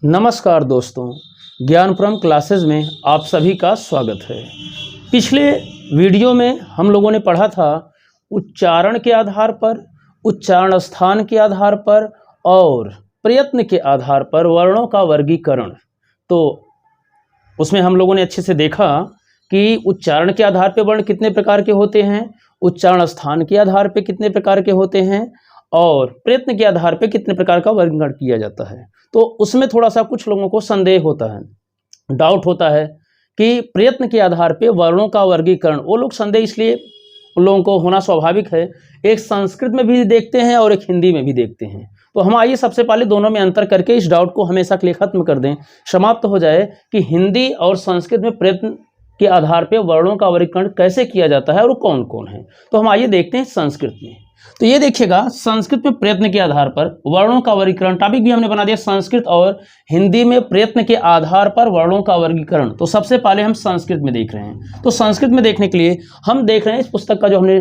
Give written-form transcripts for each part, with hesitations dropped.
नमस्कार दोस्तों, ज्ञानपुरम क्लासेस में आप सभी का स्वागत है। पिछले वीडियो में हम लोगों ने पढ़ा था उच्चारण के आधार पर, उच्चारण स्थान के आधार पर और प्रयत्न के आधार पर वर्णों का वर्गीकरण। तो उसमें हम लोगों ने अच्छे से देखा कि उच्चारण के आधार पर वर्ण कितने प्रकार के होते हैं, उच्चारण स्थान के आधार पर कितने प्रकार के होते हैं और प्रयत्न के आधार पर कितने प्रकार का वर्गीकरण किया जाता है। तो उसमें थोड़ा सा कुछ लोगों को संदेह होता है, डाउट होता है कि प्रयत्न के आधार पे वर्णों का वर्गीकरण, वो लोग संदेह इसलिए उन लोगों को होना स्वाभाविक है, एक संस्कृत में भी देखते हैं और एक हिंदी में भी देखते हैं। तो हम आइए सबसे पहले दोनों में अंतर करके इस डाउट को हमेशा के लिए खत्म कर दें, समाप्त हो जाए कि हिंदी और संस्कृत में प्रयत्न के आधार पर वर्णों का वर्गीकरण कैसे किया जाता है और कौन कौन है। तो हम आइए देखते हैं संस्कृत में। तो ये देखिएगा, संस्कृत में प्रयत्न के आधार पर वर्णों का वर्गीकरण, टॉपिक भी हमने बना दिया संस्कृत और हिंदी में प्रयत्न के आधार पर वर्णों का वर्गीकरण। तो सबसे पहले हम संस्कृत में देख रहे हैं। तो संस्कृत में देखने के लिए हम देख रहे हैं इस पुस्तक का जो हमने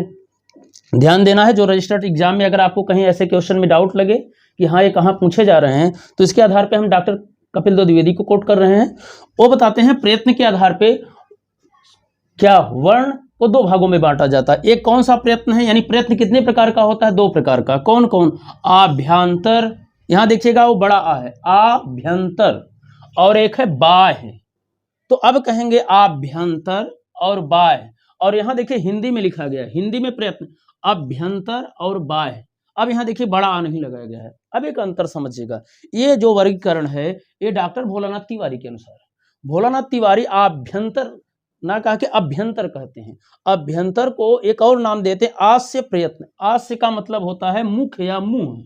ध्यान देना है, जो रजिस्टर्ड एग्जाम में अगर आपको कहीं ऐसे क्वेश्चन में डाउट लगे कि हाँ ये कहाँ पूछे जा रहे हैं, तो इसके आधार पर हम डॉक्टर कपिल देव द्विवेदी को कोट कर रहे हैं। वो बताते हैं प्रयत्न के आधार पर क्या वर्ण को दो भागों में बांटा जाता है। एक कौन सा प्रयत्न है, यानी प्रयत्न कितने प्रकार का होता है, दो प्रकार का। कौन कौन? आभ्यंतर, यहां देखिएगा वो बड़ा आ है, आभ्यंतर, और एक है बाह्य। तो अब कहेंगे आभ्यंतर और बाह्य। और यहां देखिए हिंदी में लिखा गया है, हिंदी में प्रयत्न अभ्यंतर और बाह्य। अब यहां देखिए बड़ा आ नहीं लगाया गया है। अब एक अंतर समझिएगा, ये जो वर्गीकरण है ये डॉक्टर भोलानाथ तिवारी के अनुसार, भोलानाथ तिवारी आभ्यंतर ना कहा कि अभ्यंतर कहते हैं। अभ्यंतर को एक और नाम देते हैं आस्य प्रयत्न। आस्य का मतलब होता है मुख या मुंह।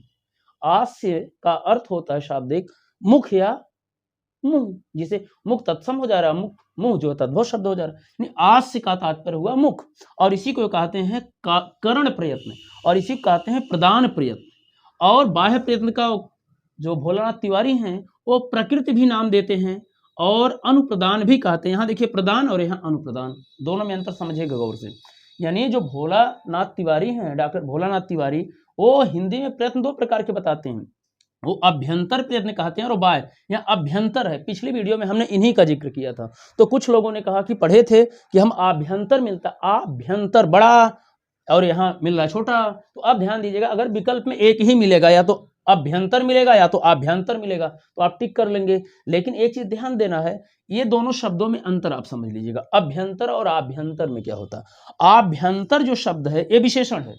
आस्य का अर्थ होता है शाब्दिक मुख या मुंह, जिसे मुख तत्सम हो जा रहा है, मुख मुंह जो तद्भव शब्द हो जा रहा है। आस्य का तात्पर्य हुआ मुख, और इसी को कहते हैं करण प्रयत्न, और इसी को कहते हैं प्रदान प्रयत्न। और बाह्य प्रयत्न का जो भोलानाथ तिवारी हैं वो प्रकृति भी नाम देते हैं और अनुप्रदान भी कहते हैं। यहाँ देखिए प्रदान और यहाँ अनुप्रदान, दोनों में अंतर समझिएगा गौर से। यानी जो भोलानाथ तिवारी हैं, डॉक्टर भोलानाथ तिवारी, वो हिंदी में प्रयत्न दो प्रकार के बताते हैं। वो अभ्यंतर प्रयत्न कहते हैं और बाह्य, यहाँ अभ्यंतर है। पिछली वीडियो में हमने इन्हीं का जिक्र किया था। तो कुछ लोगों ने कहा कि पढ़े थे कि हम आभ्यंतर मिलता, आभ्यंतर बड़ा और यहाँ मिल रहा है छोटा। तो अब ध्यान दीजिएगा, अगर विकल्प में एक ही मिलेगा, या तो अभ्यंतर मिलेगा या तो आभ्यंतर मिलेगा, तो आप टिक कर लेंगे। लेकिन एक चीज ध्यान देना है, ये दोनों शब्दों में अंतर आप समझ लीजिएगा। अभ्यंतर और आभ्यंतर में क्या होता है? आभ्यंतर जो शब्द है ये विशेषण है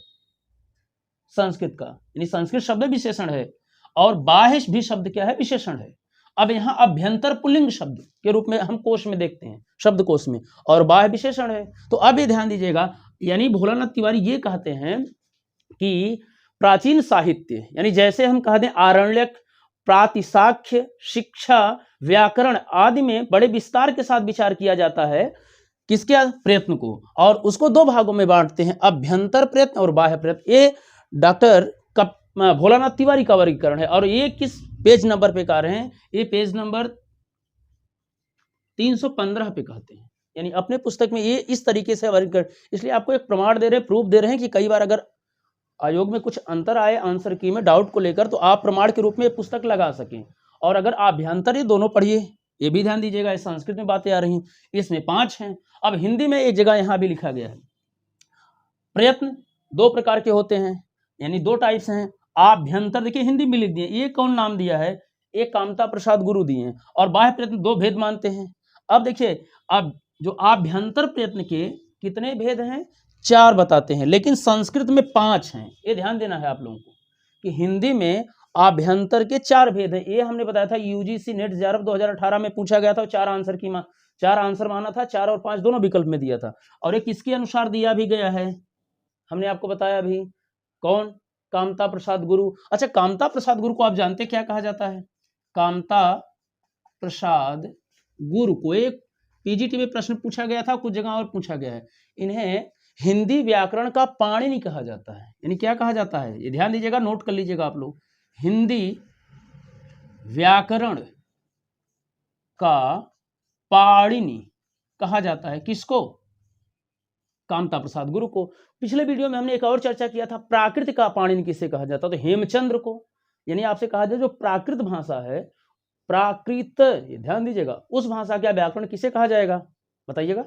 संस्कृत का, यानी संस्कृत शब्द विशेषण है, और बाह्य भी शब्द क्या है? विशेषण है। अब यहाँ अभ्यंतर पुल्लिंग शब्द के रूप में हम कोश में देखते हैं, शब्द कोश में, और बाह्य विशेषण है। तो अब ये ध्यान दीजिएगा, यानी भोलानाथ तिवारी ये कहते हैं कि प्राचीन साहित्य, यानी जैसे हम कहते हैं आरण्यक, प्रातिशाख्य, शिक्षा, व्याकरण आदि में बड़े विस्तार के साथ विचार किया जाता है किसके? प्रयत्न को, और उसको दो भागों में बांटते हैं, अभ्यंतर प्रयत्न और बाह्य प्रयत्न। ये डॉक्टर भोलानाथ तिवारी का वर्गीकरण है। और ये किस पेज नंबर पे कह रहे हैं? ये पेज नंबर 315 पे कहते हैं। यानी अपने पुस्तक में ये इस तरीके से वर्गीकरण, इसलिए आपको एक प्रमाण दे रहे हैं, प्रूफ दे रहे हैं कि कई बार अगर आयोग में कुछ अंतर आए आंसर की में डाउट को लेकर, तो आप प्रमाण के रूप में पुस्तक लगा सकें। और अगर अभ्यंतर, ये दोनों पढ़िए, ये भी ध्यान दीजिएगा, इस संस्कृत में बातें आ रही हैं, इसमें 5 हैं। अब हिंदी में एक जगह यहां भी लिखा गया है, प्रयत्न दो प्रकार के होते हैं, यानी दो टाइप्स हैं। आभ्यंतर देखिए हिंदी में लिख दिए, ये कौन नाम दिया है? एक कामता प्रसाद गुरु दिए हैं। और बाह्य प्रयत्न दो भेद मानते हैं। अब देखिए, अब जो आभ्यंतर प्रयत्न के कितने भेद हैं? 4 बताते हैं, लेकिन संस्कृत में 5 हैं। ये ध्यान देना है आप लोगों को कि हिंदी में आभ्यंतर के 4 भेद हैं। ये हमने बताया था, यूजीसी नेट जेआरएफ 2018 में पूछा गया था, 4 आंसर की 4 आंसर माना था, 4 और 5 दोनों विकल्प में दिया था। और ये किसके अनुसार दिया भी गया है? हमने आपको बताया अभी, कौन? कामता प्रसाद गुरु। अच्छा, कामता प्रसाद गुरु को आप जानते क्या कहा जाता है? कामता प्रसाद गुरु को एक पीजीटी में प्रश्न पूछा गया था, कुछ जगह और पूछा गया है। इन्हें हिंदी व्याकरण का पाणिनि कहा जाता है। यानी क्या कहा जाता है? ये ध्यान दीजिएगा, नोट कर लीजिएगा आप लोग। हिंदी व्याकरण का पाणिनि कहा जाता है किसको? कामता प्रसाद गुरु को। पिछले वीडियो में हमने एक और चर्चा किया था, प्राकृत का पाणिनि किसे कहा जाता है? तो हेमचंद्र को। यानी आपसे कहा जाए जो प्राकृत भाषा है प्राकृत, ये ध्यान दीजिएगा, उस भाषा का व्याकरण किसे कहा जाएगा बताइएगा?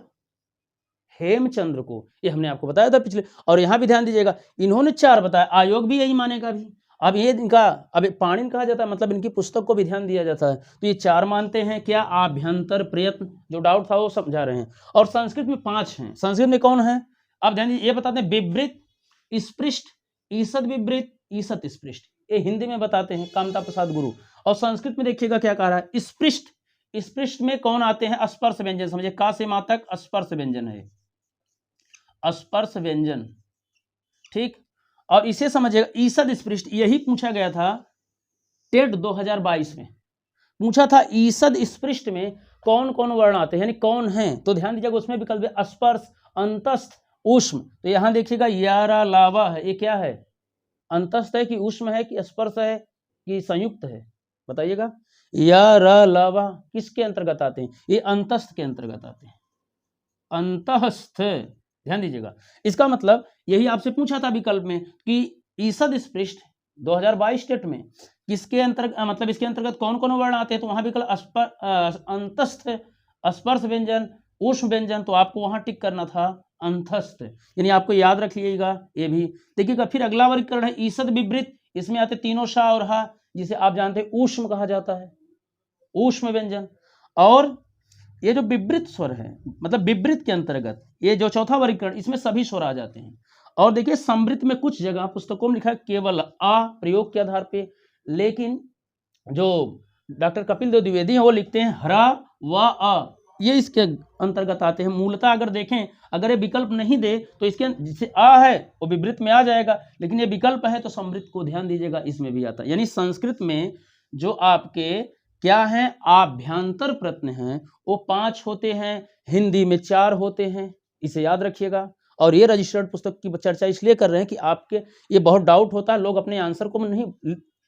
हेमचंद्र को। ये हमने आपको बताया था पिछले। और यहाँ भी ध्यान दीजिएगा, इन्होंने 4 बताया, आयोग भी यही मानेगा भी। अब ये इनका, अब पाणिनि कहा जाता है, मतलब इनकी पुस्तक को भी ध्यान दिया जाता है। तो ये 4 मानते हैं क्या? आभ्यंतर प्रयत्न, जो डाउट था वो समझा रहे हैं। और संस्कृत में 5 हैं। संस्कृत में कौन है? अब ध्यान दीजिए, ये बताते हैं विवृत, स्पृष्ट, ईषद विवृत, ईषद स्पृष्ट। ये हिंदी में बताते हैं कामता प्रसाद गुरु। और संस्कृत में देखिएगा क्या कह रहा है, स्पृष्ट। स्पृष्ट में कौन आते हैं? स्पर्श व्यंजन। समझिए, का से मा तक स्पर्श व्यंजन है, स्पर्श व्यंजन, ठीक। और इसे समझिएगा ईषद स्पृष्ट, यही पूछा गया था टेट 2022 में, पूछा था ईषद स्पृष्ट में कौन कौन वर्ण आते हैं, यानी कौन है। तो ध्यान दीजिएगा, उसमें विकल्प है स्पर्श, अंतस्थ, ऊष्म। तो यहां देखिएगा यारा लावा है, ये क्या है? अंतस्थ है कि ऊष्म है कि स्पर्श है कि संयुक्त है? बताइएगा। यारा लावा किसके अंतर्गत आते हैं? ये अंतस्थ के अंतर्गत आते हैं, अंतस्थ। ध्यान दीजिएगा, इसका मतलब यही आपसे पूछा था विकल्प में कि ईषद स्पृष्ट 2022 टेट में किसके अंतर्गत, मतलब इसके अंतर्गत कौन कौन वर्ण आते हैं। तो वहां विकल्प अंतस्थ, स्पर्श व्यंजन, ऊष्म व्यंजन। तो आपको वहां टिक करना था अंतस्थ, यानी आपको याद रख लीजिएगा ये भी। देखिएगा, फिर अगला वर्गीकरण है ईषद विवृत। इसमें आते तीनों शा और हा, जिसे आप जानते हैं ऊष्म कहा जाता है, ऊष्म व्यंजन। और ये जो विवृत स्वर है, मतलब विवृत के अंतर्गत ये जो चौथा वर्गीकरण, इसमें सभी स्वर आ जाते हैं। और देखिए, समृत में कुछ जगह पुस्तकों में लिखा है केवल आ प्रयोग के आधार पे, लेकिन जो डॉक्टर कपिल देव द्विवेदी हैं वो लिखते हैं हरा व आ, ये इसके अंतर्गत आते हैं। मूलतः अगर देखें, अगर ये विकल्प नहीं दे तो इसके जिसे आ है वो विवृत में आ जाएगा, लेकिन ये विकल्प है तो समृत को ध्यान दीजिएगा, इसमें भी आता है। यानी संस्कृत में जो आपके क्या है, आभ्यंतर प्रश्न हैं, वो 5 होते हैं, हिंदी में 4 होते हैं, इसे याद रखिएगा। और ये रजिस्टर्ड पुस्तक की चर्चा इसलिए कर रहे हैं कि आपके ये बहुत डाउट होता है, लोग अपने आंसर को नहीं,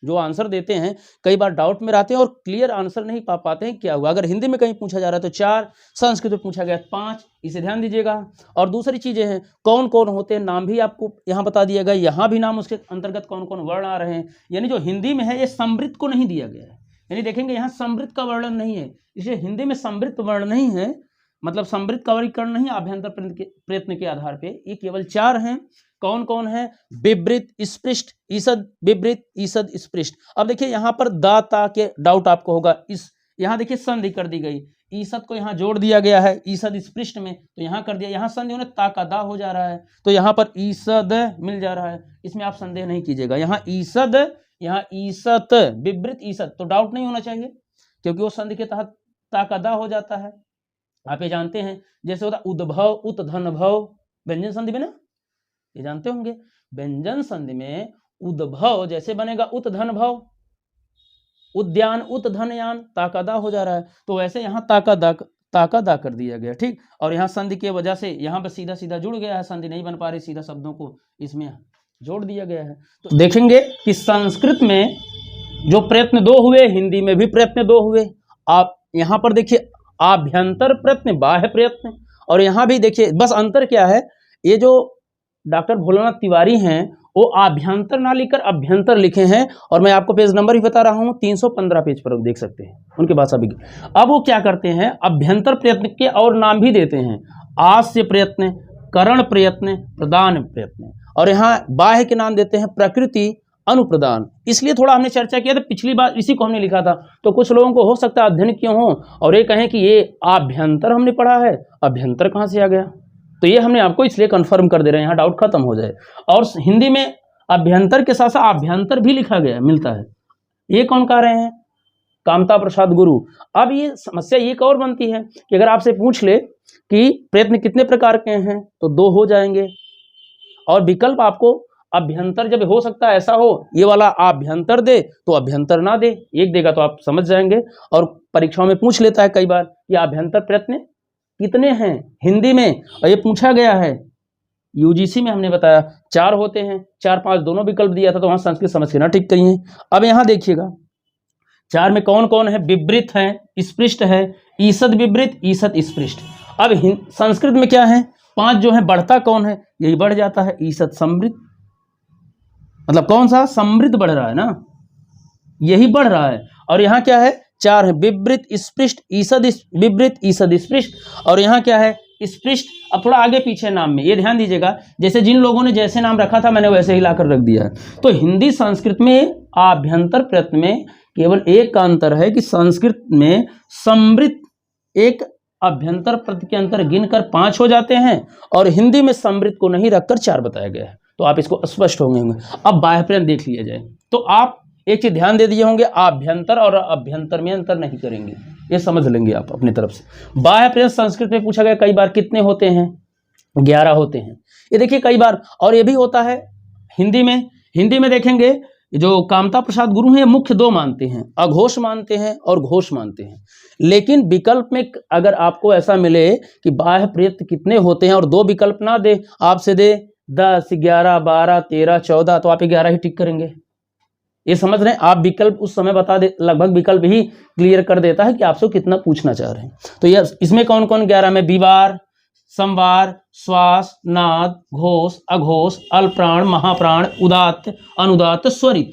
जो आंसर देते हैं कई बार डाउट में रहते हैं और क्लियर आंसर नहीं पा पाते हैं, क्या हुआ। अगर हिंदी में कहीं पूछा जा रहा है तो 4, संस्कृत में पूछा गया 5, इसे ध्यान दीजिएगा। और दूसरी चीजें हैं, कौन कौन होते हैं, नाम भी आपको यहाँ बता दिया गया, यहाँ भी नाम उसके अंतर्गत कौन कौन वर्ण आ रहे हैं। यानी जो हिंदी में है ये समृत को नहीं दिया गया है, यानी देखेंगे यहाँ समृत का वर्णन नहीं है, इसलिए हिंदी में समृत वर्ण नहीं है, मतलब समृत का वर्गीकरण नहीं आभ्यंतर प्रयत्न के आधार पे। ये केवल 4 हैं। कौन कौन है? विवृत, स्पृष्ट, ईषद विवृत, ईषद स्पृष्ट। अब देखिए यहाँ पर दाता के डाउट आपको होगा, इस यहाँ देखिए संधि कर दी गई, ईषद को यहाँ जोड़ दिया गया है ईषद स्पृष्ट में, तो यहाँ कर दिया, यहाँ संधि होने ता का दा हो जा रहा है, तो यहाँ पर ईषद मिल जा रहा है। इसमें आप संदेह नहीं कीजिएगा, यहाँ ईषद, यहाँ ईषत, विवृत ईषद, तो डाउट नहीं होना चाहिए क्योंकि वो संधि के तहत ता का दा हो जाता है। आप ये जानते हैं, जैसे होता उद्भव, उत धन भव, व्यंजन संधि में ना, ये जानते होंगे, व्यंजन संधि में उद्भव जैसे बनेगा उत धन भव, उद्यान उत धन यान, ताकादा हो जा रहा है, तो वैसे यहाँ ताकादा कर दिया गया, ठीक। और यहाँ संधि की वजह से यहाँ पर सीधा सीधा जुड़ गया है, संधि नहीं बन पा रही, सीधा शब्दों को इसमें जोड़ दिया गया है। तो देखेंगे कि संस्कृत में जो प्रयत्न 2 हुए, हिंदी में भी प्रयत्न 2 हुए। आप यहाँ पर देखिए आभ्यंतर प्रयत्न, बाह्य प्रयत्न, और यहाँ भी देखिए बस अंतर क्या है, ये जो डॉक्टर भोलानाथ तिवारी हैं वो आभ्यंतर ना लिखकर अभ्यंतर लिखे हैं, और मैं आपको पेज नंबर भी बता रहा हूँ, 315 पेज पर देख सकते हैं उनके भाषा भी। अब वो क्या करते हैं, अभ्यंतर प्रयत्न के और नाम भी देते हैं, आस्य प्रयत्न, करण प्रयत्न, प्रदान प्रयत्न, और यहाँ बाह्य के नाम देते हैं प्रकृति, अनुप्रदान। इसलिए थोड़ा हमने चर्चा किया था, पिछली बार इसी को हमने लिखा था, तो कुछ लोगों को हो सकता है अध्ययन क्यों हो और ये कहें कि ये आभ्यंतर हमने पढ़ा है, अभ्यंतर कहाँ से आ गया। तो ये हमने आपको इसलिए कंफर्म कर दे रहे हैं, यहाँ डाउट खत्म हो जाए। और हिंदी में अभ्यंतर के साथ साथ आभ्यंतर भी लिखा गया मिलता है, ये कौन कह रहे हैं? कामता प्रसाद गुरु। अब ये समस्या एक और बनती है कि अगर आपसे पूछ ले कि प्रयत्न कितने प्रकार के हैं, तो 2 हो जाएंगे, और विकल्प आपको अभ्यंतर जब हो सकता है ऐसा हो, ये वाला आभ्यंतर दे तो अभ्यंतर ना दे, एक देगा तो आप समझ जाएंगे। और परीक्षाओं में पूछ लेता है कई बार कि आभ्यंतर प्रयत्न कितने हैं हिंदी में, और ये पूछा गया है यूजीसी में, हमने बताया 4 होते हैं, 4 5 दोनों विकल्प दिया था, तो वहां संस्कृत समझ के ना ठीक करिए। अब यहाँ देखिएगा 4 में कौन कौन है, विवृत है, स्पृष्ट है, ईषद विवृत, ईषद स्पृष्ट। अब संस्कृत में क्या है, 5 जो है, बढ़ता कौन है, यही बढ़ जाता है ईषद समृद्ध, मतलब कौन सा समृद्ध बढ़ रहा है ना, यही बढ़ रहा है। और यहाँ क्या है, चार है विवृत स्पृष्ट ईसद विवृत ईसद स्पृष्ट, और यहाँ क्या है स्पृष्ट। अब थोड़ा आगे पीछे नाम में ये ध्यान दीजिएगा, जैसे जिन लोगों ने जैसे नाम रखा था मैंने वैसे ही लाकर रख दिया है। तो हिंदी संस्कृत में आभ्यंतर प्रत्यय में केवल एक का अंतर है कि संस्कृत में समृत एक अभ्यंतर प्रत्यय के अंतर गिनकर 5 हो जाते हैं, और हिंदी में समृत को नहीं रखकर 4 बताया गया है। तो आप इसको स्पष्ट होंगे। अब बाह्य प्रत्यय देख लिया जाए तो आप एक चीज ध्यान दे दिए होंगे, आभ्यंतर और अभ्यंतर में अंतर नहीं करेंगे, ये समझ लेंगे आप अपनी तरफ से। बाह्य प्रत्यय संस्कृत में पूछा गया कई बार कितने होते हैं, 11 होते हैं। ये देखिए कई बार, और ये भी होता है हिंदी में देखेंगे जो कामता प्रसाद गुरु हैं मुख्य 2 मानते हैं, अघोष मानते हैं और घोष मानते हैं। लेकिन विकल्प में अगर आपको ऐसा मिले कि बाह्य प्रत्यय कितने होते हैं और 2 विकल्प ना दे, आपसे दे 10, 11, 12, 13, 14, तो आप 11 ही टिक करेंगे। ये समझ रहे हैं आप, विकल्प उस समय बता दे, लगभग विकल्प ही क्लियर कर देता है कि आपसे कितना पूछना चाह रहे हैं। तो ये इसमें कौन कौन 11 में विवार, संवार, श्वास, नाद, घोष, अघोष, अल्पप्राण, महाप्राण, उदात्त, अनुदात्त, स्वरित,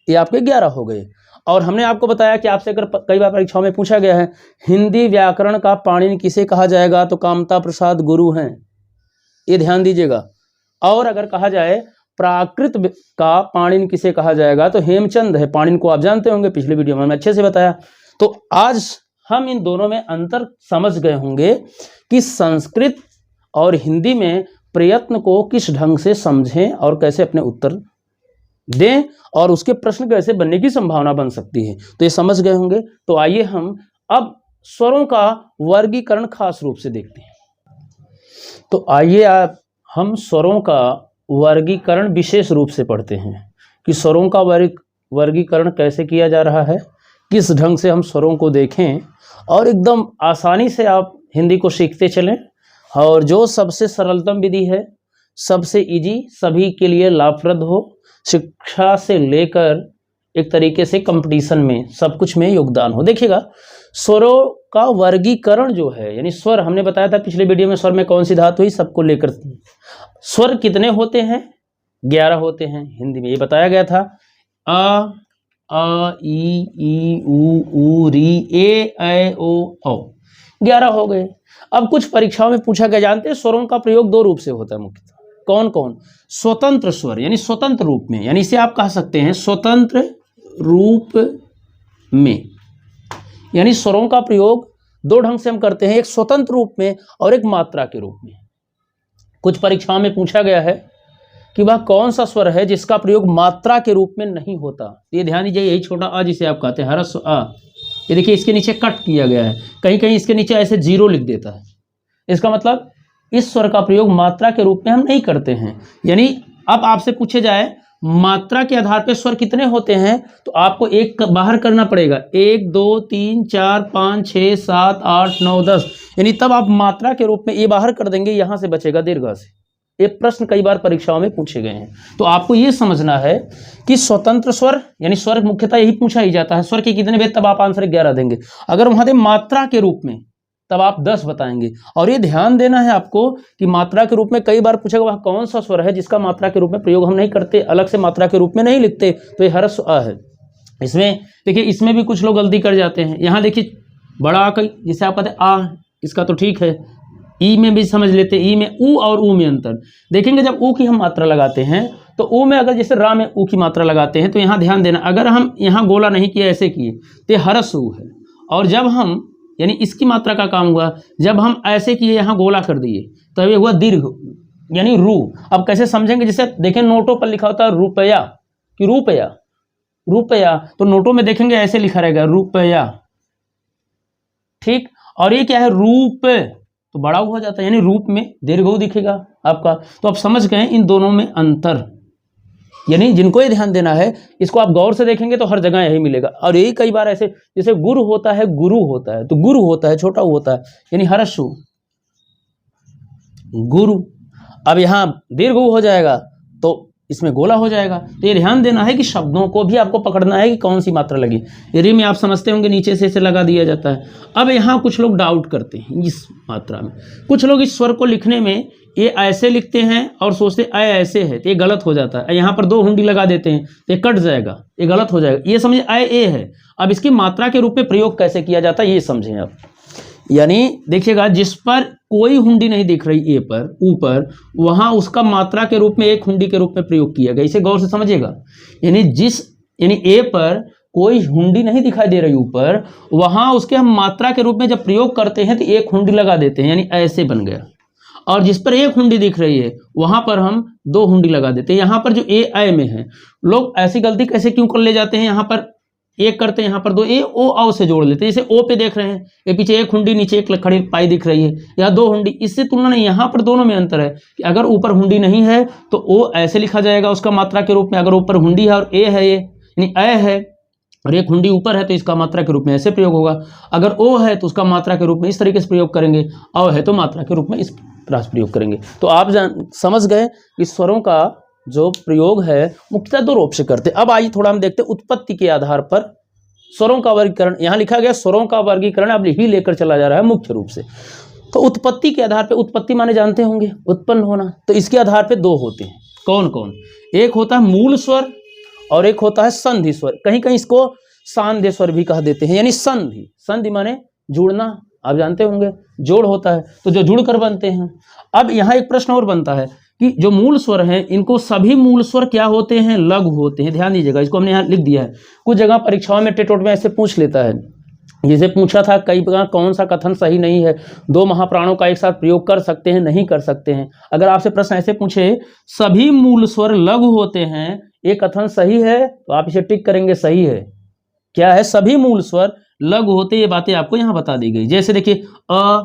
ये आपके 11 हो गए। और हमने आपको बताया कि आपसे अगर कई बार परीक्षाओं में पूछा गया है हिंदी व्याकरण का पाणिनि किसे कहा जाएगा, तो कामता प्रसाद गुरु हैं, ये ध्यान दीजिएगा। और अगर कहा जाए प्राकृत का पाणिनि किसे कहा जाएगा, तो हेमचंद है। पाणिनि को आप जानते होंगे, पिछले वीडियो में हमने अच्छे से बताया। तो आज हम इन दोनों में अंतर समझ गए होंगे कि संस्कृत और हिंदी में प्रयत्न को किस ढंग से समझें और कैसे अपने उत्तर दें, और उसके प्रश्न कैसे बनने की संभावना बन सकती है, तो ये समझ गए होंगे। तो आइए हम अब स्वरों का वर्गीकरण खास रूप से देखते हैं। तो आइए हम स्वरों का वर्गीकरण विशेष रूप से पढ़ते हैं कि स्वरों का वर्गीकरण कैसे किया जा रहा है, किस ढंग से हम स्वरों को देखें, और एकदम आसानी से आप हिंदी को सीखते चलें। और जो सबसे सरलतम विधि है, सबसे इजी, सभी के लिए लाभप्रद हो, शिक्षा से लेकर एक तरीके से कंपटीशन में सब कुछ में योगदान हो। देखिएगा स्वरों का वर्गीकरण जो है, यानी स्वर हमने बताया था पिछले वीडियो में, स्वर में कौन सी धातु हुई सबको लेकर स्वर कितने होते हैं, 11 होते हैं। हिंदी में ये बताया गया था, अ ई उ री ए ऐ ओ औ, 11 हो गए। अब कुछ परीक्षाओं में पूछा गया, जानते हैं स्वरों का प्रयोग 2 रूप से होता है मुख्यतः। कौन कौन? स्वतंत्र स्वर, यानी स्वतंत्र रूप में, यानी इसे आप कह सकते हैं स्वतंत्र रूप में, यानी स्वरों का प्रयोग 2 ढंग से हम करते हैं, एक स्वतंत्र रूप में और एक मात्रा के रूप में। कुछ परीक्षाओं में पूछा गया है कि वह कौन सा स्वर है जिसका प्रयोग मात्रा के रूप में नहीं होता। ये ध्यान दीजिए, यही छोटा अ जिसे आप कहते हैं ह्रस्व अ, ये देखिए इसके नीचे कट किया गया है, कहीं कहीं इसके नीचे ऐसे 0 लिख देता है। इसका मतलब इस स्वर का प्रयोग मात्रा के रूप में हम नहीं करते हैं। यानी अब आपसे पूछे जाए मात्रा के आधार पर स्वर कितने होते हैं, तो आपको एक बाहर करना पड़ेगा, 1 2 3 4 5 6 7 8 9 10, यानी तब आप मात्रा के रूप में ये बाहर कर देंगे, यहां से बचेगा दीर्घ से। ये प्रश्न कई बार परीक्षाओं में पूछे गए हैं। तो आपको ये समझना है कि स्वतंत्र स्वर, यानी स्वर मुख्यतः यही पूछा ही जाता है, स्वर के कितने भेद, तब आप आंसर 11 देंगे। अगर वहां दे मात्रा के रूप में, तब आप 10 बताएंगे। और ये ध्यान देना है आपको कि मात्रा के रूप में कई बार पूछेगा वह कौन सा स्वर है जिसका मात्रा के रूप में प्रयोग हम नहीं करते, अलग से मात्रा के रूप में नहीं लिखते, तो ये ह्रस्व अ है। इसमें देखिए, इसमें भी कुछ लोग गलती कर जाते हैं। यहाँ देखिए बड़ा आ जिसे आप कहते हैं आ, इसका तो ठीक है, ई में भी समझ लेते, ई में ऊ और ऊ में अंतर देखेंगे। जब ऊ की हम मात्रा लगाते हैं तो ऊ में, अगर जैसे रा में ऊ की मात्रा लगाते हैं, तो यहाँ ध्यान देना, अगर हम यहाँ गोला नहीं किया, ऐसे किए, तो ह्रस्व ऊ है। और जब हम, यानी इसकी मात्रा का काम हुआ, जब हम ऐसे किए, यहाँ गोला कर दिए, तो ये हुआ दीर्घ, यानी रू। अब कैसे समझेंगे, जैसे देखें नोटों पर लिखा होता है रुपया कि रुपया, रुपया, तो नोटों में देखेंगे ऐसे लिखा रहेगा रुपया, ठीक। और ये क्या है, रूप, तो बड़ा हो जाता है, यानी रूप में दीर्घ दिखेगा आपका। तो आप समझ गए इन दोनों में अंतर, यानी जिनको ये ध्यान देना है, इसको आप गौर से देखेंगे तो हर जगह यही मिलेगा। और यही कई बार ऐसे, जैसे गुरु होता है, गुरु होता है, तो गुरु होता है, छोटा होता है, यानी ह्रस्व गुरु। अब यहाँ दीर्घ हो जाएगा, तो इसमें गोला हो जाएगा। तो ये ध्यान देना है कि शब्दों को भी आपको पकड़ना है कि कौन सी मात्रा लगी। री में आप समझते होंगे नीचे से इसे लगा दिया जाता है। अब यहाँ कुछ लोग डाउट करते हैं इस मात्रा में, कुछ लोग इस स्वर को लिखने में ये ऐसे लिखते हैं और सोचते अ ऐसे है, तो ये गलत हो जाता है। यहाँ पर 2 हुंडी लगा देते हैं तो ये कट जाएगा, ये गलत हो जाएगा। ये समझे अ ए है। अब इसकी मात्रा के रूप में प्रयोग कैसे किया जाता है ये समझें आप। यानी देखिएगा, जिस पर कोई हुंडी नहीं दिख रही ए पर ऊपर, वहां उसका मात्रा के रूप में एक हुंडी के रूप में प्रयोग किया गया। इसे गौर से समझिएगा। यानी ए पर कोई हुंडी नहीं दिखाई दे रही ऊपर, वहां उसके हम मात्रा के रूप में जब प्रयोग करते हैं तो एक हुंडी लगा देते हैं, यानी ऐसे बन गया। और जिस पर एक हुंडी दिख रही है वहां पर हम 2 हुंडी लगा देते हैं। यहाँ पर जो ए आय में है, लोग ऐसी गलती कैसे क्यों कर ले जाते हैं, यहाँ पर एक करते हैं, यहाँ पर 2 ए ओ औ से जोड़ लेते हैं। जैसे ओ पे देख रहे हैं, ये पीछे एक हुंडी नीचे एक खड़ी पाई दिख रही है, या 2 हुंडी। इससे तुलना नहीं, यहाँ पर दोनों में अंतर है कि अगर ऊपर हुंडी नहीं है तो ओ ऐसे लिखा जाएगा उसका मात्रा के रूप में। अगर ऊपर हुंडी है और ए है, ये यानी अ है और एक हुंडी ऊपर है तो इसका मात्रा के रूप में ऐसे प्रयोग होगा। अगर ओ है तो उसका मात्रा के रूप में इस तरीके से प्रयोग करेंगे, औ है तो मात्रा के रूप में इस तरह से प्रयोग करेंगे। तो आप समझ गए कि स्वरों का जो प्रयोग है मुख्यतः 2 रूप से करते। अब आइए थोड़ा हम देखते हैं उत्पत्ति के आधार पर स्वरों का वर्गीकरण। यहाँ लिखा गया स्वरों का वर्गीकरण, अब ही लेकर चला जा रहा है मुख्य रूप से। तो उत्पत्ति के आधार पर, उत्पत्ति माने जानते होंगे उत्पन्न होना, तो इसके आधार पर 2 होते हैं। कौन कौन? एक होता है मूल स्वर और एक होता है संधि स्वर। कहीं कहीं इसको सांध्य स्वर भी कह देते हैं, यानी संधि। संधि माने जुड़ना, आप जानते होंगे जोड़ होता है, तो जो जुड़ कर बनते हैं। अब यहाँ एक प्रश्न और बनता है कि जो मूल स्वर हैं, इनको सभी मूल स्वर क्या होते हैं? लघु होते हैं। ध्यान दीजिएगा, इसको हमने यहाँ लिख दिया है। कुछ जगह परीक्षाओं में टेटोट में ऐसे पूछ लेता है, जिसे पूछा था कई बार कौन सा कथन सही नहीं है, 2 महाप्राणों का एक साथ प्रयोग कर सकते हैं नहीं कर सकते हैं। अगर आपसे प्रश्न ऐसे पूछे सभी मूल स्वर लघु होते हैं, ये कथन सही है, तो आप इसे टिक करेंगे सही है। क्या है? सभी मूल स्वर लघु होते, ये बातें आपको यहाँ बता दी गई। जैसे देखिए अ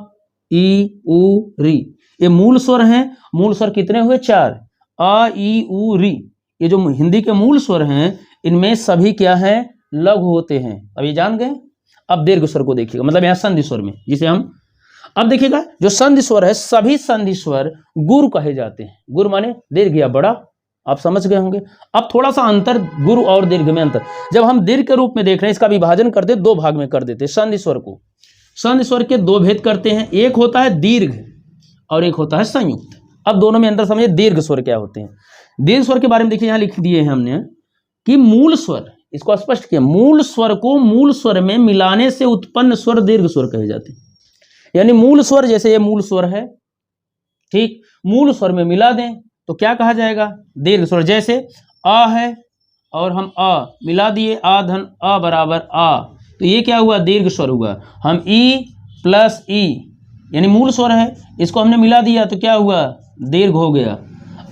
ई उ री, ये मूल स्वर हैं। मूल स्वर कितने हुए? 4। अ ई उ री, ये जो हिंदी के मूल स्वर हैं इनमें सभी क्या है? लघु होते हैं। अब ये जान गए। अब दीर्घ स्वर को देखिएगा, मतलब यहाँ संधि स्वर में जिसे हम, अब देखिएगा जो संधि स्वर है, सभी संधि स्वर गुरु कहे जाते हैं। गुरु माने दीर्घ या बड़ा, आप समझ गए होंगे। अब थोड़ा सा अंतर गुरु और दीर्घ में अंतर, जब हम दीर्घ के रूप में देख रहे हैं, इसका विभाजन करते 2 भाग में कर देते। संधि स्वर को, संधि स्वर के 2 भेद करते हैं, एक होता है दीर्घ और एक होता है संयुक्त। अब दोनों में अंतर समझिए। दीर्घ स्वर क्या होते हैं? दीर्घ स्वर के बारे में देखिए, यहाँ लिख दिए हैं हमने कि मूल स्वर, इसको स्पष्ट किया, मूल स्वर को मूल स्वर में मिलाने से उत्पन्न स्वर दीर्घ स्वर कहे जाते हैं। यानी मूल स्वर, जैसे ये मूल स्वर है, ठीक, मूल स्वर में मिला दें तो क्या कहा जाएगा? दीर्घ स्वर। जैसे आ है और हम आ मिला दिए, आ धन अ बराबर आ, तो ये क्या हुआ? दीर्घ स्वर हुआ। हम ई प्लस ई, यानी मूल स्वर है, इसको हमने मिला दिया तो क्या हुआ? दीर्घ हो गया।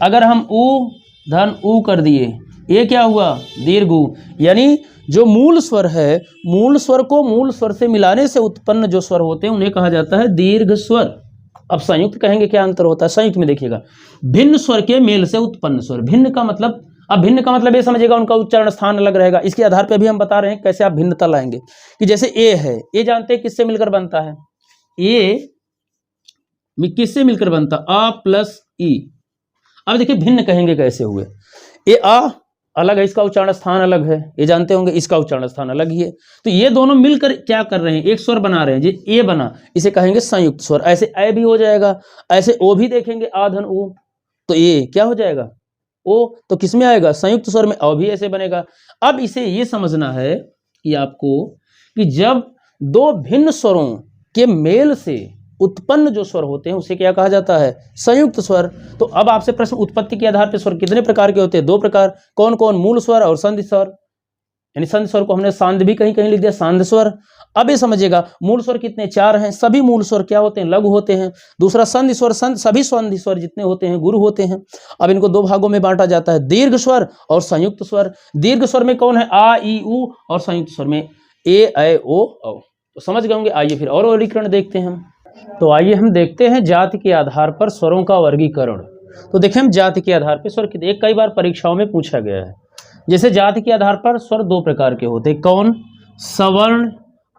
अगर हम ऊ धन ऊ कर दिए, ये क्या हुआ? दीर्घ ऊ। यानी जो मूल स्वर है, मूल स्वर को मूल स्वर से मिलाने से उत्पन्न जो स्वर होते हैं उन्हें कहा जाता है दीर्घ स्वर। अब संयुक्त कहेंगे, क्या अंतर होता है? संयुक्त में देखिएगा, भिन्न स्वर के मेल से उत्पन्न स्वर। भिन्न का मतलब, अब भिन्न का मतलब ये समझिएगा उनका उच्चारण स्थान अलग रहेगा। इसके आधार पर भी हम बता रहे हैं कैसे आप भिन्नता लाएंगे। कि जैसे ए है, ये जानते हैं किससे मिलकर बनता है? ए किससे मिलकर बनता? आ प्लस ई। अब देखिए भिन्न कहेंगे कैसे हुए। ए आ अलग है, इसका उच्चारण स्थान अलग है, ये जानते होंगे, इसका उच्चारण स्थान अलग ही है। तो ये दोनों मिलकर क्या कर रहे हैं? एक स्वर बना रहे हैं। जी ए बना, इसे कहेंगे संयुक्त स्वर। ऐसे ए भी हो जाएगा, ऐसे ओ भी देखेंगे, आ धन ओ, तो ये क्या हो जाएगा? ओ। तो किस में आएगा? संयुक्त स्वर में। अ भी ऐसे बनेगा। अब इसे ये समझना है कि आपको, कि जब 2 भिन्न स्वरों के मेल से उत्पन्न जो स्वर होते हैं उसे क्या कहा जाता है? संयुक्त स्वर। तो अब आपसे प्रश्न, उत्पत्ति के आधार पर स्वर कितने प्रकार के होते हैं? 2 प्रकार। कौन कौन? मूल स्वर और संधि स्वर। यानी संधि स्वर को हमने सांध्य भी कहीं कहीं लिख दिया, सांध्य स्वर। अब ये समझिएगा मूल स्वर कितने? 4 हैं। सभी मूल स्वर क्या होते हैं? लघु होते हैं। दूसरा संधि स्वर, सभी संधि स्वर जितने होते हैं गुरु होते हैं। अब इनको 2 भागों में बांटा जाता है, दीर्घ स्वर और संयुक्त स्वर। दीर्घ स्वर में कौन है? आ ई उ, और संयुक्त स्वर में ए ऐ ओ औ। तो समझ गए होंगे। आइए फिर और वर्गीकरण देखते हैं हम। तो आइए हम देखते हैं जाति के आधार पर स्वरों का वर्गीकरण। तो देखें हम जाति के आधार पर स्वर कितने, कई बार परीक्षाओं में पूछा गया है। जैसे जाति के आधार पर स्वर 2 प्रकार के होते हैं। कौन? सवर्ण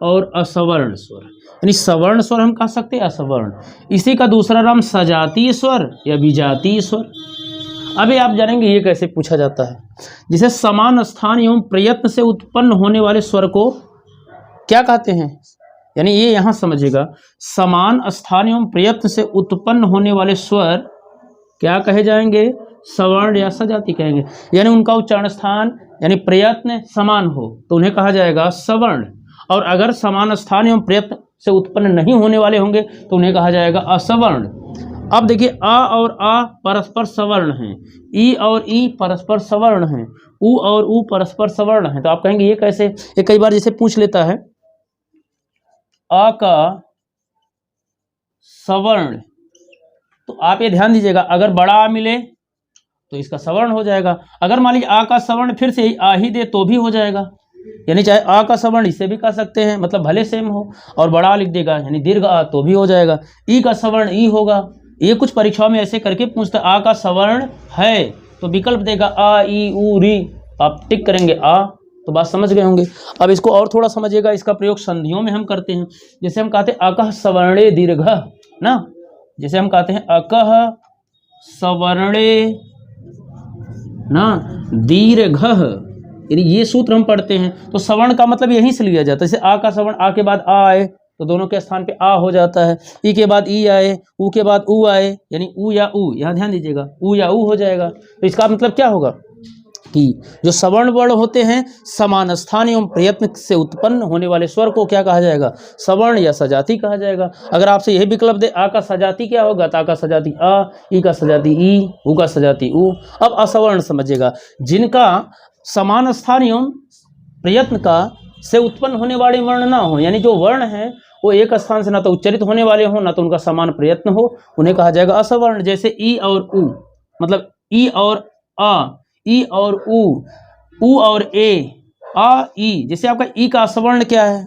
और असवर्ण स्वर। यानी सवर्ण स्वर हम कह सकते हैं, असवर्ण। इसी का दूसरा नाम सजातीय स्वर या विजातीय स्वर। अभी आप जानेंगे ये कैसे पूछा जाता है। जिसे समान स्थान एवं प्रयत्न से उत्पन्न होने वाले स्वर को क्या कहते हैं, यानी ये यहाँ समझिएगा, समान स्थान एवं प्रयत्न से उत्पन्न होने वाले स्वर क्या कहे जाएंगे, सवर्ण या सजाति कहेंगे। यानी उनका उच्चारण स्थान यानी प्रयत्न समान हो तो उन्हें कहा जाएगा सवर्ण, और अगर समान स्थान एवं प्रयत्न से उत्पन्न नहीं होने वाले होंगे तो उन्हें कहा जाएगा असवर्ण। अब देखिए आ और आ परस्पर सवर्ण हैं, ई और ई परस्पर सवर्ण हैं, उ और उ परस्पर सवर्ण हैं। तो आप कहेंगे ये कैसे, ये कई बार जैसे पूछ लेता है आ का सवर्ण, तो आप ये ध्यान दीजिएगा अगर बड़ा आ मिले तो इसका सवर्ण हो जाएगा। अगर मान लीजिए आ का सवर्ण फिर से आ ही दे तो भी हो जाएगा, यानी चाहे आ का सवर्ण इससे भी कह सकते हैं, मतलब भले सेम हो, और बड़ा लिख देगा यानी दीर्घ आ तो भी हो जाएगा। ई का सवर्ण ई होगा, ये कुछ परीक्षाओं में ऐसे करके पूछता आ का सवर्ण है तो विकल्प देगा आ ई उ री, आप टिक करेंगे आ, तो बात समझ गए होंगे। अब इसको और थोड़ा समझिएगा, इसका प्रयोग संधियों में हम करते हैं। जैसे हम कहते हैं अकह सवर्णे दीर्घ ना, जैसे हम कहते हैं अकह सवर्णे ना दीर्घ, यानी ये सूत्र हम पढ़ते हैं तो सवर्ण का मतलब यहीं से लिया जाता है। जैसे आ का सवर्ण आ के बाद आ आए तो दोनों के स्थान पे आ हो जाता है, ई के बाद ई आए, उ के बाद उ आए यानी उ या उ, यहाँ ध्यान दीजिएगा उ या उ हो जाएगा। तो इसका मतलब क्या होगा कि जो सवर्ण वर्ण होते हैं समान स्थान एवं प्रयत्न से उत्पन्न होने वाले स्वर को क्या कहा जाएगा, सवर्ण या सजाति कहा जाएगा। अगर आपसे यही विकल्प दे आ का सजाति क्या होगा, तो आ का सजाति आ, ई का सजाति ई, उ का सजाति उ। अब असवर्ण समझिएगा, जिनका समान स्थान एवं प्रयत्न का से उत्पन्न होने वाले वर्ण ना हो, यानी जो वर्ण है वो एक स्थान से ना तो उच्चरित होने वाले हो ना तो उनका समान प्रयत्न हो, उन्हें कहा जाएगा असवर्ण। जैसे ई और उ, मतलब ई और आ, ई और उ और ए, आ ई। जैसे आपका ई का असवर्ण क्या है,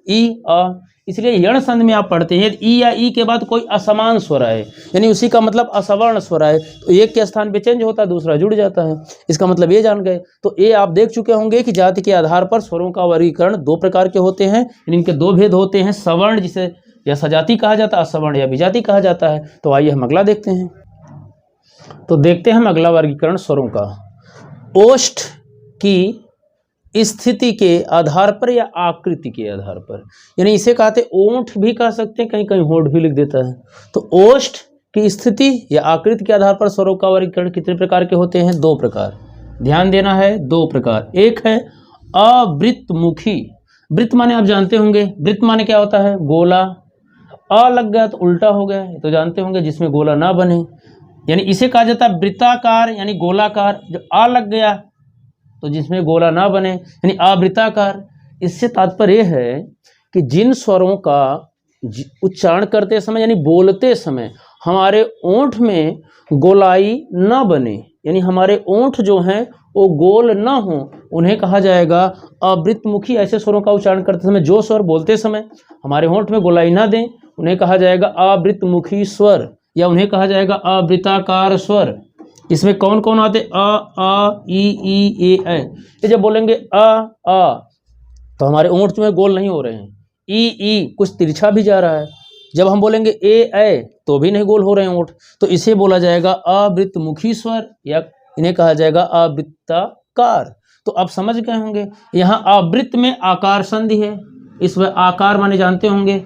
ई आ, इसलिए यण संध में आप पढ़ते हैं ई या ई के बाद कोई असमान स्वर आए यानी उसी का मतलब असवर्ण स्वर आए तो एक के स्थान पे चेंज होता है दूसरा जुड़ जाता है, इसका मतलब ये जान गए। तो ये आप देख चुके होंगे कि जाति के आधार पर स्वरों का वर्गीकरण दो प्रकार के होते हैं, इनके दो भेद होते हैं, सवर्ण जिसे या सजाति कहा जाता है, असवर्ण या विजाति कहा जाता है। तो आइए हम अगला देखते हैं। तो देखते हैं हम अगला वर्गीकरण स्वरों का। ओष्ठ की स्थिति के आधार पर या आकृति के आधार पर, यानी इसे कहते ओंठ भी कह सकते हैं, कहीं कहीं होंठ भी लिख देता है। तो ओष्ठ की स्थिति या आकृति के आधार पर स्वरों का वर्गीकरण कितने प्रकार के होते हैं, दो प्रकार, ध्यान देना है, दो प्रकार। एक है अवृत्तमुखी, वृत्त माने आप जानते होंगे, वृत्त माने क्या होता है, गोला, अ लग गया तो उल्टा हो गया, तो जानते होंगे जिसमें गोला ना बने, यानी इसे कहा जाता है वृत्ताकार यानी गोलाकार। जो आ लग गया तो जिसमें गोला ना बने यानी आवृत्ताकार। इससे तात्पर्य है कि जिन स्वरों का उच्चारण करते समय यानी बोलते समय हमारे ओंठ में गोलाई ना बने, यानी हमारे ओंठ जो हैं वो गोल ना हो, उन्हें कहा जाएगा अवृत्तमुखी। ऐसे स्वरों का उच्चारण करते समय जो स्वर बोलते समय हमारे होंठ में गोलाई ना दें उन्हें कहा जाएगा अवृत्तमुखी स्वर, या उन्हें कहा जाएगा अवृत्ताकार स्वर। इसमें कौन कौन आते, आ ई ए। ये जब बोलेंगे आ तो हमारे ओंठ में गोल नहीं हो रहे हैं, ई कुछ तिरछा भी जा रहा है। जब हम बोलेंगे ए तो भी नहीं गोल हो रहे हैं ओंठ, तो इसे बोला जाएगा अवृत्तमुखी स्वर, या इन्हें कहा जाएगा अवृत्ताकार। तो आप समझ गए होंगे यहाँ अवृत्त में आकार संधि है, इसमें आकार माने जानते होंगे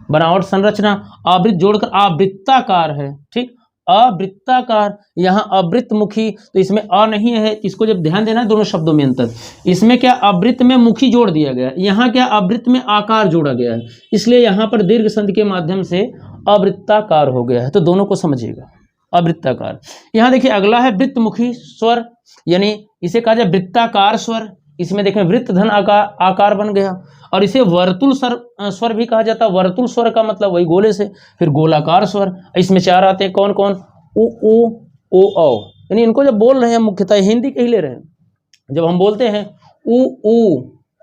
बनावट संरचना, आवृत्त जोड़कर आवृत्ताकार है, ठीक, अवृत्ताकार। यहाँ अवृत्तमुखी तो इसमें अ नहीं है, इसको जब ध्यान देना है दोनों शब्दों में अंतर, इसमें क्या अवृत्त में मुखी जोड़ दिया गया, यहाँ क्या अवृत्त में आकार जोड़ा गया है, इसलिए यहाँ पर दीर्घ संधि के माध्यम से अवृत्ताकार हो गया है। तो दोनों को समझिएगा, अवृत्ताकार। यहाँ देखिए अगला है वृत्तमुखी स्वर, यानी इसे कहा जाए वृत्ताकार स्वर। इसमें देखें वृत्त धन आकार बन गया, और इसे वर्तुल स्वर भी कहा जाता है। वर्तुल स्वर का मतलब वही गोले से, फिर गोलाकार स्वर। इसमें चार आते हैं, कौन कौन, उ ओ, यानी इनको जब बोल रहे हैं मुख्यतः हिंदी के ही ले रहे हैं, जब हम बोलते हैं उ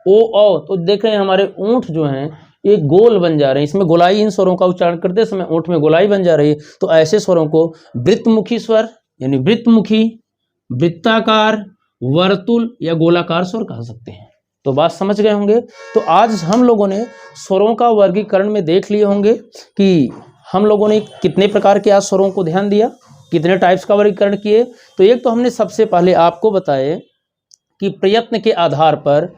ओ तो देख रहे हैं हमारे ऊँट जो हैं ये गोल बन जा रहे हैं, इसमें गोलाई, इन स्वरों का उच्चारण करते समय ऊँट में गोलाई बन जा रही है। तो ऐसे स्वरों को वृत्तमुखी स्वर यानी वृत्तमुखी, वृत्ताकार, वर्तुल या गोलाकार स्वर कह सकते हैं। तो बात समझ गए होंगे। तो आज हम लोगों ने स्वरों का वर्गीकरण में देख लिए होंगे कि हम लोगों ने कितने प्रकार के आज स्वरों को ध्यान दिया, कितने टाइप्स का वर्गीकरण किए? तो एक तो हमने सबसे पहले आपको बताए कि प्रयत्न के आधार पर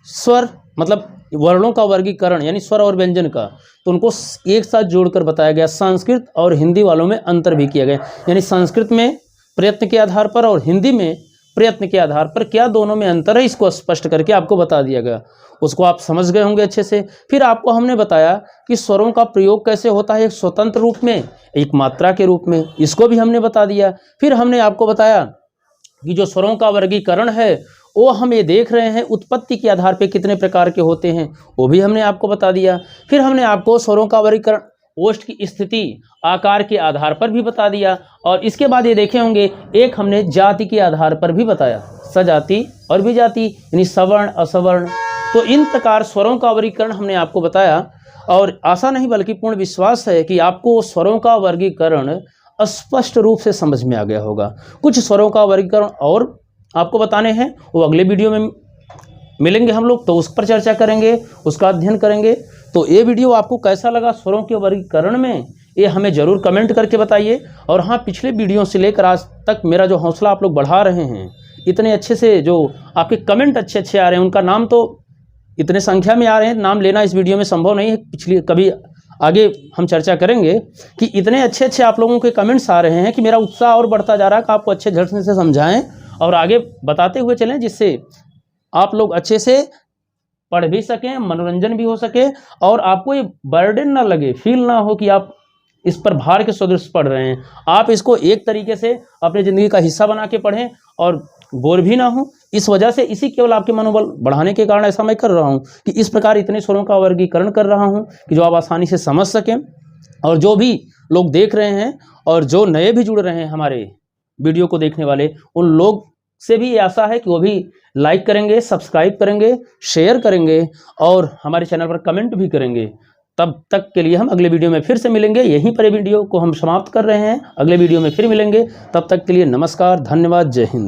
स्वर मतलब वर्णों का वर्गीकरण यानी स्वर और व्यंजन का, तो उनको एक साथ जोड़कर बताया गया। संस्कृत और हिंदी वालों में अंतर भी किया गया, यानी संस्कृत में प्रयत्न के आधार पर और हिंदी में प्रयत्न के आधार पर क्या दोनों में अंतर है, इसको स्पष्ट करके आपको बता दिया गया। उसको आप समझ गए होंगे अच्छे से। फिर आपको हमने बताया कि स्वरों का प्रयोग कैसे होता है, एक स्वतंत्र रूप में, एक मात्रा के रूप में, इसको भी हमने बता दिया। फिर हमने आपको बताया कि जो स्वरों का वर्गीकरण है वो हम ये देख रहे हैं उत्पत्ति के आधार पे कितने प्रकार के होते हैं, वो भी हमने आपको बता दिया। फिर हमने आपको स्वरों का वर्गीकरण ओष्ठ की स्थिति आकार के आधार पर भी बता दिया। और इसके बाद ये देखे होंगे एक हमने जाति के आधार पर भी बताया, सजाति और विजाति यानी सवर्ण असवर्ण। तो इन प्रकार स्वरों का वर्गीकरण हमने आपको बताया और आशा नहीं बल्कि पूर्ण विश्वास है कि आपको स्वरों का वर्गीकरण स्पष्ट रूप से समझ में आ गया होगा। कुछ स्वरों का वर्गीकरण और आपको बताने हैं, वो अगले वीडियो में मिलेंगे हम लोग, तो उस पर चर्चा करेंगे, उसका अध्ययन करेंगे। तो ये वीडियो आपको कैसा लगा स्वरों के वर्गीकरण में, ये हमें ज़रूर कमेंट करके बताइए। और हाँ, पिछले वीडियो से लेकर आज तक मेरा जो हौसला आप लोग बढ़ा रहे हैं, इतने अच्छे से जो आपके कमेंट अच्छे अच्छे आ रहे हैं, उनका नाम तो इतने संख्या में आ रहे हैं, नाम लेना इस वीडियो में संभव नहीं है। पिछली कभी आगे हम चर्चा करेंगे कि इतने अच्छे अच्छे आप लोगों के कमेंट्स आ रहे हैं कि मेरा उत्साह और बढ़ता जा रहा है कि आपको अच्छे ढंग से समझाएं और आगे बताते हुए चलें, जिससे आप लोग अच्छे से पढ़ भी सकें, मनोरंजन भी हो सके और आपको ये बर्डन ना लगे, फील ना हो कि आप इस पर भार के सदृश पढ़ रहे हैं। आप इसको एक तरीके से अपनी ज़िंदगी का हिस्सा बना के पढ़ें और बोर भी ना हो। इस वजह से इसी केवल आपके मनोबल बढ़ाने के कारण ऐसा मैं कर रहा हूँ कि इस प्रकार इतने स्वरों का वर्गीकरण कर रहा हूँ कि जो आप आसानी से समझ सकें। और जो भी लोग देख रहे हैं और जो नए भी जुड़ रहे हैं हमारे वीडियो को देखने वाले, उन लोग से भी आशा है कि वो भी लाइक करेंगे, सब्सक्राइब करेंगे, शेयर करेंगे और हमारे चैनल पर कमेंट भी करेंगे। तब तक के लिए हम अगले वीडियो में फिर से मिलेंगे। यहीं पर वीडियो को हम समाप्त कर रहे हैं, अगले वीडियो में फिर मिलेंगे। तब तक के लिए नमस्कार, धन्यवाद, जय हिंद।